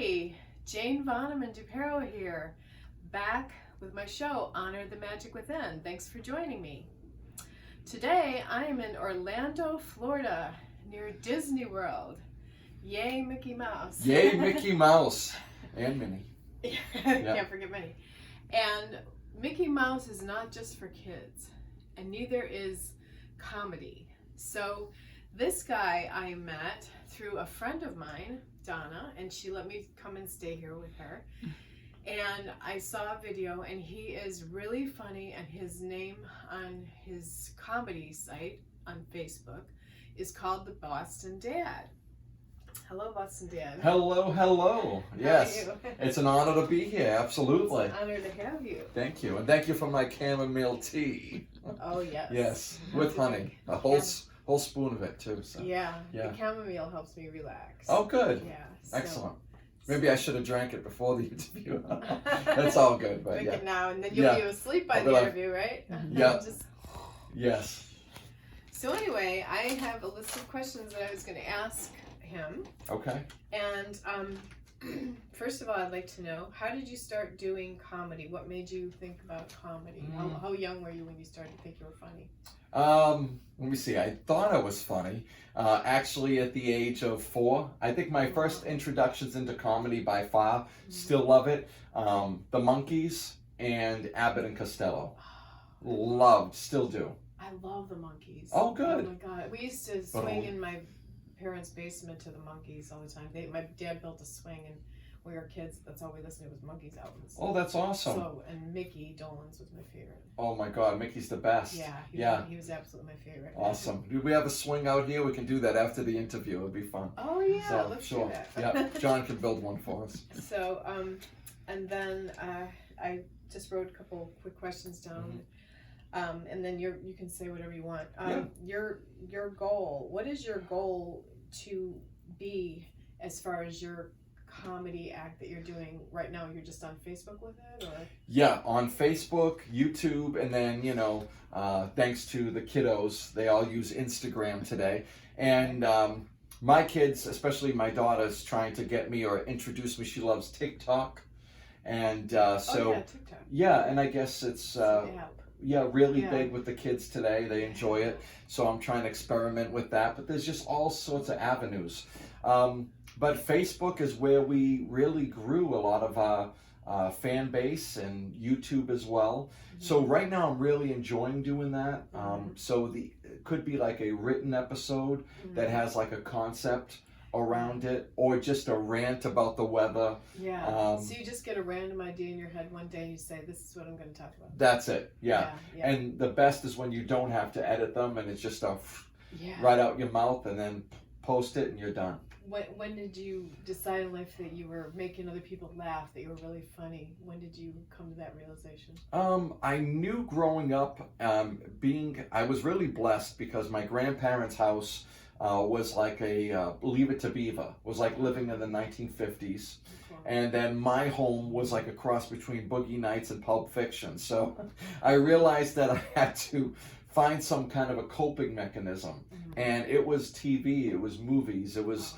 everybody, Jane Voneman-DuPerow here, back with my show, Honor the Magic Within. Thanks for joining me. Today, I am in Orlando, Florida, near Disney World. Yay, Mickey Mouse. Yay, Mickey Mouse. And Minnie. Can't forget Minnie. And Mickey Mouse is not just for kids, and neither is comedy. So this guy I met through a friend of mine, Donna, and she let me come and stay here with her. And I saw a video, and he is really funny, and his name on his comedy site on Facebook is called The Boston Dad. Hello, Boston Dad. Hello, hello. Yes, How are you? it's an honor to be here, absolutely. It's an honor to have you. Thank you, and thank you for my chamomile tea. Oh, yes. Yes, with honey. A whole spoon of it, too. So. Yeah, Yeah. the chamomile helps me relax. Oh, good. Yeah. So, Excellent. Maybe I should have drank it before the interview. That's all good, but drink yeah. it now, and then you'll be asleep by I'll the be like- interview, right? Yeah. Just... Yes. So anyway, I have a list of questions that I was going to ask him. Okay. And first of all, I'd like to know, how did you start doing comedy? What made you think about comedy? How young were you when you started to think you were funny? Let me see. I thought I was funny. Actually, at the age of 4, I think my first introductions into comedy by far. Still love it. The Monkees and Abbott and Costello. Loved, still do. I love the Monkees. Oh, good. Oh my God, we used to swing in my parents' basement to the Monkees all the time. My dad built a swing, and when we were kids, that's all we listened to was Monkees albums. Oh, that's awesome. So, and Mickey Dolenz was my favorite. Oh my God, Mickey's the best. Yeah, he was absolutely my favorite. Awesome. Do we have a swing out here? We can do that after the interview. It'd be fun. Oh yeah, So, let's sure. do that. Yeah, John can build one for us. So, and then I just wrote a couple quick questions down, and then you can say whatever you want. Your goal. What is your goal to be as far as your comedy act that you're doing right now? You're just on Facebook with it, or? Yeah, on Facebook, YouTube, and then, thanks to the kiddos, they all use Instagram today. And my kids, especially my daughter's trying to get me or introduce me. She loves TikTok. And TikTok. Yeah, and I guess it's really big with the kids today. They enjoy it. So I'm trying to experiment with that. But there's just all sorts of avenues. But Facebook is where we really grew a lot of our fan base, and YouTube as well. So right now I'm really enjoying doing that. So it could be like a written episode that has like a concept around it, or just a rant about the weather. Yeah. So you just get a random idea in your head one day, and you say, "This is what I'm going to talk about." That's it. Yeah. And the best is when you don't have to edit them, and it's just right out your mouth, and then post it, and you're done. When did you decide in life that you were making other people laugh, that you were really funny? When did you come to that realization? I knew growing up, I was really blessed because my grandparents' house was like a Leave It to Beaver. Was like living in the 1950s. And then my home was like a cross between Boogie Nights and Pulp Fiction. So I realized that I had to find some kind of a coping mechanism. And it was TV, it was movies, it was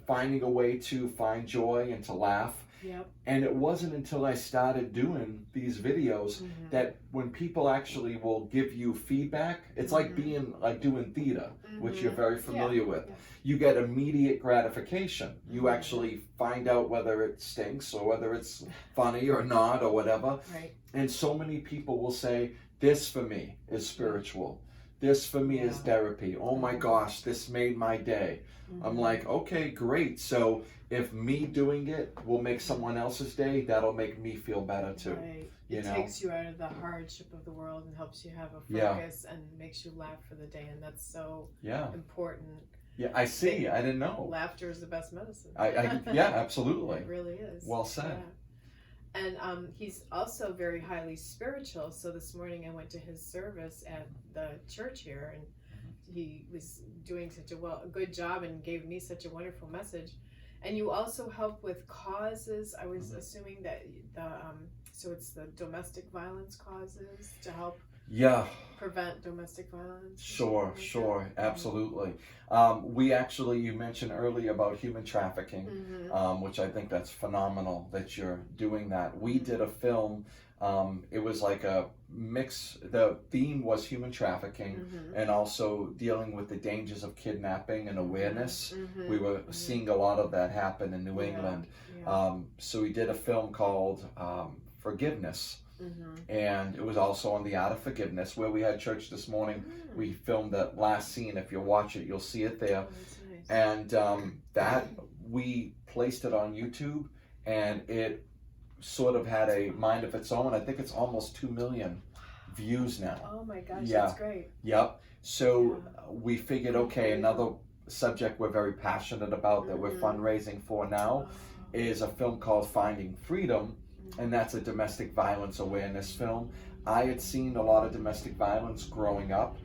finding a way to find joy and to laugh. Yep. And it wasn't until I started doing these videos that when people actually will give you feedback, it's like doing theater, which you're very familiar with. Yeah. You get immediate gratification. You actually find out whether it stinks or whether it's funny or not or whatever. Right. And so many people will say, "This for me is spiritual. This for me is therapy. Oh my gosh, this made my day." I'm like, okay, great. So if me doing it will make someone else's day, that'll make me feel better too. Right. It takes you out of the hardship of the world and helps you have a focus and makes you laugh for the day, and that's so important. Yeah, I see. I didn't know. Laughter is the best medicine. Yeah, absolutely. It really is. Well said. Yeah. And he's also very highly spiritual. So this morning I went to his service at the church here, and he was doing such a good job and gave me such a wonderful message. And you also help with causes. I was assuming that so it's the domestic violence causes to help Yeah. prevent domestic violence? Sure, absolutely. You mentioned earlier about human trafficking, which I think that's phenomenal that you're doing that. We did a film, it was like a mix, the theme was human trafficking and also dealing with the dangers of kidnapping and awareness. We were seeing a lot of that happen in New England. So we did a film called Forgiveness. And it was also on the art of forgiveness, where we had church this morning. We filmed that last scene. If you watch it, you'll see it there. Nice. And that we placed it on YouTube, and it sort of had a mind of its own. I think it's almost 2 million views now. Oh my gosh, that's great. Yep. So we figured, okay, another subject we're very passionate about that we're fundraising for now is a film called Finding Freedom. And that's a domestic violence awareness film. I had seen a lot of domestic violence growing up.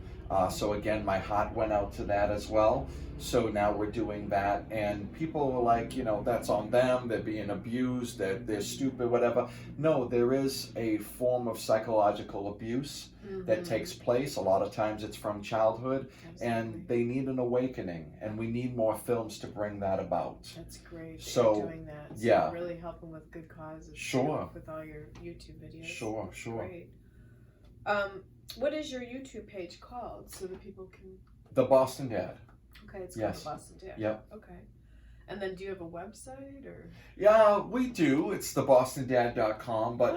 So again, my heart went out to that as well. So now we're doing that, and people are like, that's on them, they're being abused, they're stupid, whatever. No, there is a form of psychological abuse that takes place. A lot of times it's from childhood. And they need an awakening, and we need more films to bring that about. That's great that so you're doing that. So yeah, you're really helping with good causes. Sure. With all your YouTube videos. Sure. Great. What is your YouTube page called so that people can? The Boston Dad. Okay, it's called The Boston Dad. Yep. Okay. And then do you have a website or? Yeah, we do. It's thebostondad.com. But,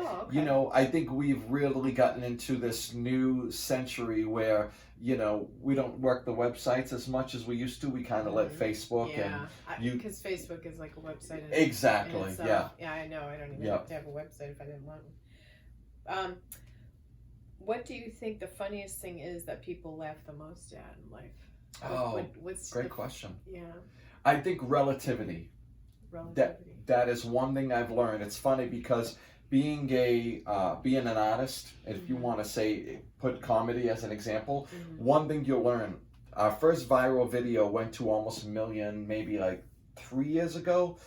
I think we've really gotten into this new century where, we don't work the websites as much as we used to. We kind of let Facebook because Facebook is like a website. Exactly, yeah. Yeah, I know. I don't even have to have a website if I didn't want one. What do you think the funniest thing is that people laugh the most at in life? What's great question. Yeah. I think relativity. That is one thing I've learned. It's funny because being an artist, if you want to put comedy as an example, one thing you'll learn. Our first viral video went to almost 1 million, maybe like 3 years ago,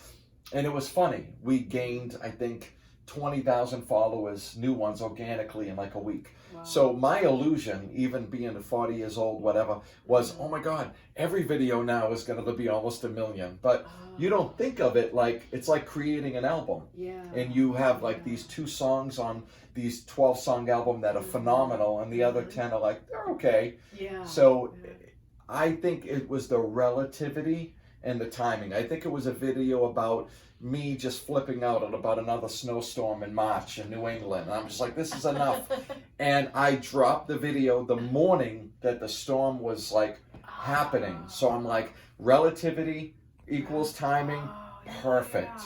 and it was funny. We gained, I think, 20,000 followers, new ones, organically in like a week. Wow. So my illusion, even being 40 years old, whatever, was, oh my God, every video now is going to be almost 1 million. But you don't think of it like, it's like creating an album. Yeah. And you have like these 2 songs on these 12-song album that are phenomenal, and the other 10 are like, they're okay. Yeah. So I think it was the relativity and the timing. I think it was a video about me just flipping out about another snowstorm in March in New England. And I'm just like, this is enough. And I dropped the video the morning that the storm was like happening. So I'm like, relativity equals timing. Perfect.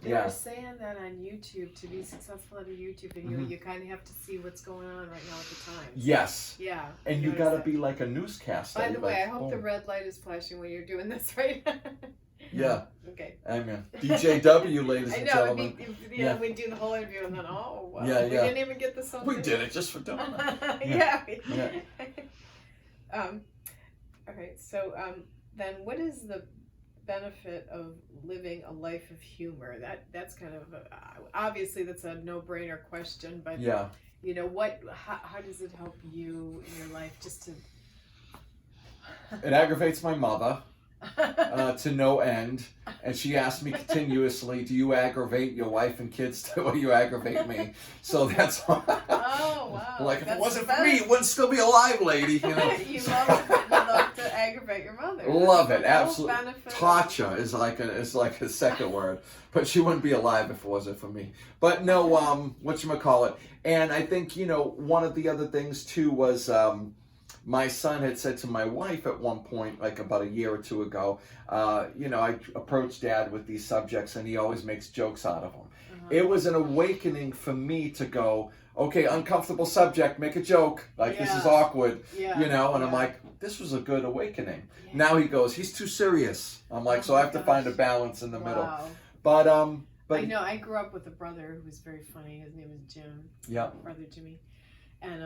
They were saying that on YouTube, to be successful at a YouTube video, you kind of have to see what's going on right now at the time. Yes. Yeah. And you got to be like a newscaster. By the way, I hope the red light is flashing when you're doing this right now. Yeah. Okay. Amen. DJ W, ladies and gentlemen. We do the whole interview and then, we didn't even get the song. We did it just for Donna. Okay, so then what is the benefit of living a life of humor? That's kind of obviously that's a no-brainer question, but how does it help you in your life? It aggravates my mother to no end, and she asked me continuously, do you aggravate your wife and kids the way you aggravate me? So that's why. Oh wow. Like, if it wasn't for me, you wouldn't still be alive, lady. You love to aggravate your mother. Love it, absolutely. Torture is like a second word, but she wouldn't be alive if it wasn't for me. But no, whatchamacallit. And I think, one of the other things too was my son had said to my wife at one point, like about a year or 2 ago, I approach Dad with these subjects and he always makes jokes out of them. It was an awakening for me to go, okay, uncomfortable subject, make a joke. Like, this is awkward, and I'm like, this was a good awakening. Yeah. Now he goes, he's too serious. I'm like, so I have to find a balance in the middle. But I know, I grew up with a brother who was very funny. His name was Jim. Yeah. Brother Jimmy. And,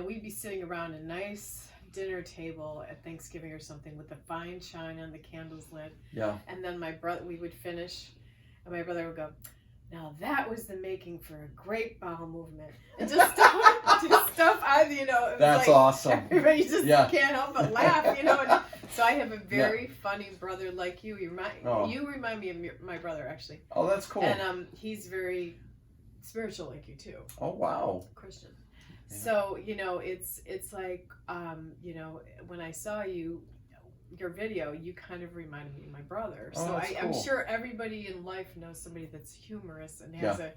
we'd be sitting around a nice dinner table at Thanksgiving or something with the fine china and the candles lit. Yeah. And then we would finish, and my brother would go, Now that was the making for a great bowel movement. And just stuff I, you know. It was That's like, awesome. Everybody just can't help but laugh, you know. And so I have a very funny brother like you. You remind me of my brother, actually. Oh, that's cool. And he's very spiritual like you too. Oh, wow. Christian. Yeah. So, you know, it's like, you know, when I saw your video, you kind of reminded me of my brother. So cool. I'm sure everybody in life knows somebody that's humorous and has a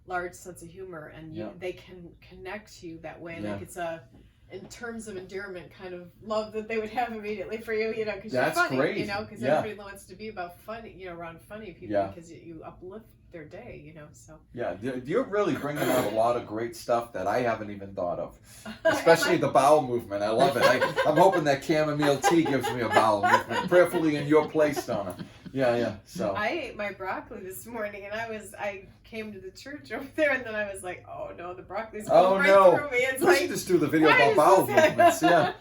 large sense of humor, and they can connect to you that way. Like it's in terms of endearment, kind of love that they would have immediately for you, you know, because you're funny, great. you know, because everybody wants to be about funny, you know, around funny people because you uplift their day, you know, so. Yeah, you're really bringing out a lot of great stuff that I haven't even thought of, especially the bowel movement. I love it. I'm hoping that chamomile tea gives me a bowel movement, prayerfully in your place, Donna. Yeah, so. I ate my broccoli this morning, and I came to the church over there, and then I was like, oh no, the broccoli's going through me. It's we should just do the video about bowel movements. Yeah,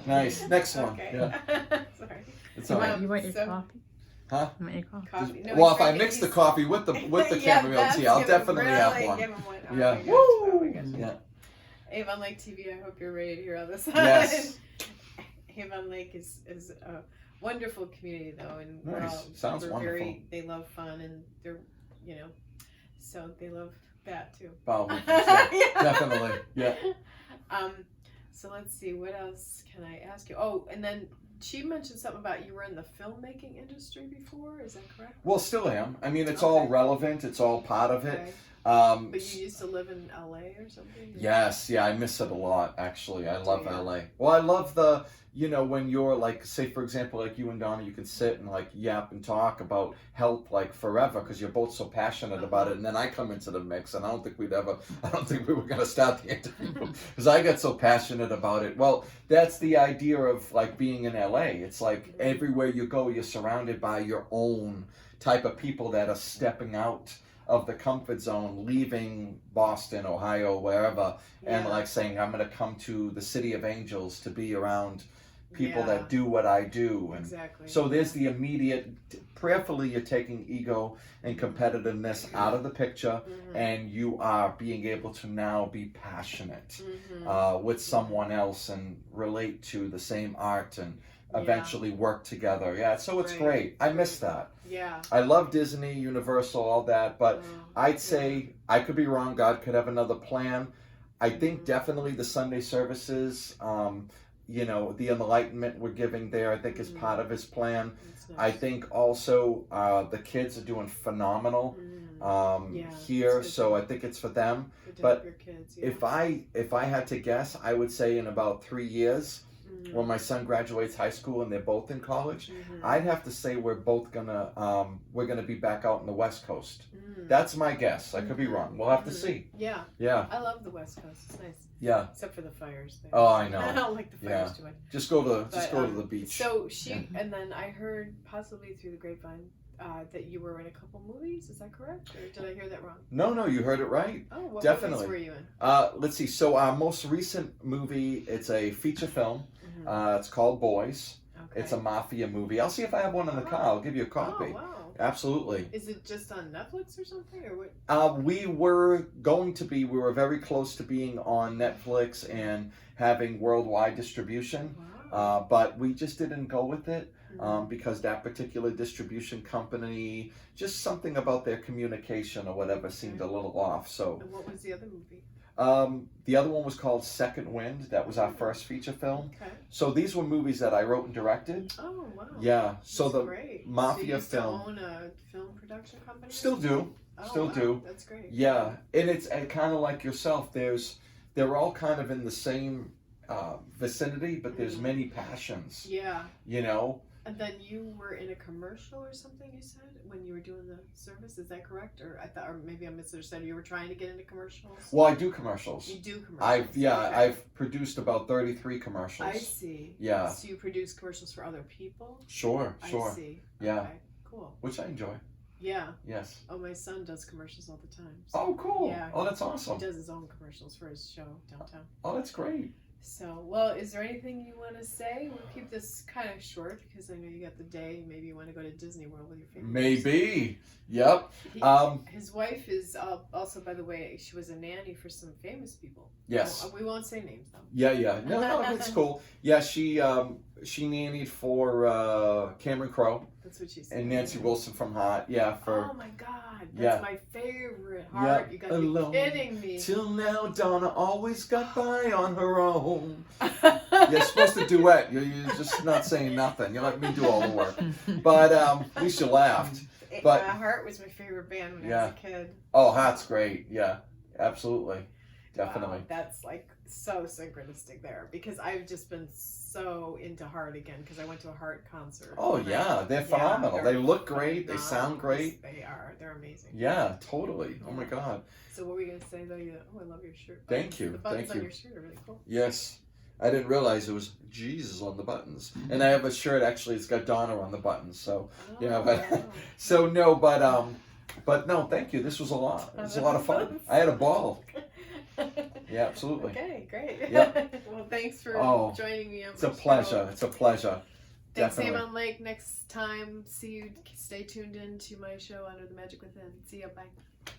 nice. Next one. Okay. Yeah. Sorry. It's all right. You want your coffee? Huh? You want your coffee? No, well, if I mix the coffee with the chamomile tea, I'll definitely have one. Give him one. Oh yeah. My gosh. Oh my gosh. Yeah. Avon Lake TV, I hope you're ready to hear all this. Yes. Avon Lake is a wonderful community, though, and nice. Sounds wonderful. They love fun, and they're, you know, so they love that too. Bowel movements, yeah. Definitely, yeah. So let's see, what else can I ask you? Oh, and then she mentioned something about you were in the filmmaking industry before. Is that correct? Well, still am. I mean, it's all relevant. It's all part of it. But you used to live in LA or something? Yes, I miss it a lot, actually. I love LA. Well, I love the, you know, when you're like, say for example, like you and Donna, you can sit and like yap and talk about health like forever because you're both so passionate about it. And then I come into the mix, and I don't think we were going to start the interview because I got so passionate about it. Well, that's the idea of like being in LA. It's like everywhere you go, you're surrounded by your own type of people that are stepping out of the comfort zone, leaving Boston, Ohio, wherever, and like saying, I'm going to come to the City of Angels to be around people that do what I do. And so there's the immediate, prayerfully you're taking ego and competitiveness out of the picture, and you are being able to now be passionate with someone else and relate to the same art and eventually work together. Yeah, so it's great. I miss that. Yeah. I love Disney, Universal, all that, but I'd say, I could be wrong, God could have another plan. I think definitely the Sunday services, you know, the enlightenment we're giving there, I think is part of his plan. Nice. I think also the kids are doing phenomenal here, so I think it's for them. But your kids, if I had to guess, I would say in about 3 years, when my son graduates high school and they're both in college, I'd have to say we're gonna be back out on the West Coast. That's my guess. I could be wrong. We'll have to see. Yeah. Yeah. I love the West Coast. It's nice. Yeah. Except for the fires there. Oh, I know. I don't like the fires too much. Just go to the beach. So and then I heard possibly through the grapevine that you were in a couple movies. Is that correct, or did I hear that wrong? No, you heard it right. Oh, what definitely. movies were you in? Let's see. So our most recent movie, it's a feature film. It's called Boys. Okay. It's a mafia movie. I'll see if I have one in the car. I'll give you a copy. Oh, wow. Absolutely. Is it just on Netflix or something, or what? We were very close to being on Netflix and having worldwide distribution. Wow. But we just didn't go with it because that particular distribution company, just something about their communication or whatever seemed a little off. So. And what was the other movie? The other one was called Second Wind. That was our first feature film. Okay. So these were movies that I wrote and directed. Oh, wow. Yeah. So that's great. mafia so you film. Own a film production company? Still do. Oh, do. That's great. Yeah. And it's kind of like yourself. They're all kind of in the same vicinity, but there's many passions. Yeah. You know? And then you were in a commercial or something, you said, when you were doing the service. Is that correct? Or or maybe I misunderstood. You were trying to get into commercials? Well, I do commercials. You do commercials? I've produced about 33 commercials. I see. Yeah. So you produce commercials for other people? Sure. I see. Yeah. Okay, cool. Which I enjoy. Yeah. Yes. Oh, my son does commercials all the time. So. Oh, cool. Yeah. Oh, that's awesome. He does his own commercials for his show downtown. Oh, that's great. So, well, is there anything you want to say? We'll keep this kind of short because I know you got the day. Maybe you want to go to Disney World with your family. Maybe. Yep. His wife is also, by the way, she was a nanny for some famous people. Yes. We won't say names though. Yeah. No, it's cool. Yeah, she nannied for Cameron Crowe. That's what she said. And Nancy Wilson from Hot. Yeah. Oh my God, that's my favorite. Heart. Yeah. You gotta be kidding me. Till now, Donna always got by on her own. You're supposed to duet. You're just not saying nothing. You let me do all the work. But at least you laughed. But Heart was my favorite band when I was a kid. Oh, Heart's great. Yeah, absolutely, definitely. Wow, that's like so synchronistic there because I've just been so into Heart again because I went to a Heart concert. Oh yeah, they're phenomenal. They look great. They sound great. They are. They're amazing. Yeah, totally. Oh my God. So what were you gonna say though? I love your shirt. Thank you. The buttons on your shirt are really cool. Yes. I didn't realize it was Jesus on the buttons, and I have a shirt actually. It's got Donna on the buttons, so but no, thank you. This was a lot. It was a lot of fun. I had a ball. Yeah, absolutely. Okay, great. Yep. Well, thanks for joining me. It's a pleasure. It's a pleasure. Thanks, Sam on Lake. Next time, see you. Stay tuned in to my show Under the Magic Within. See ya. Bye.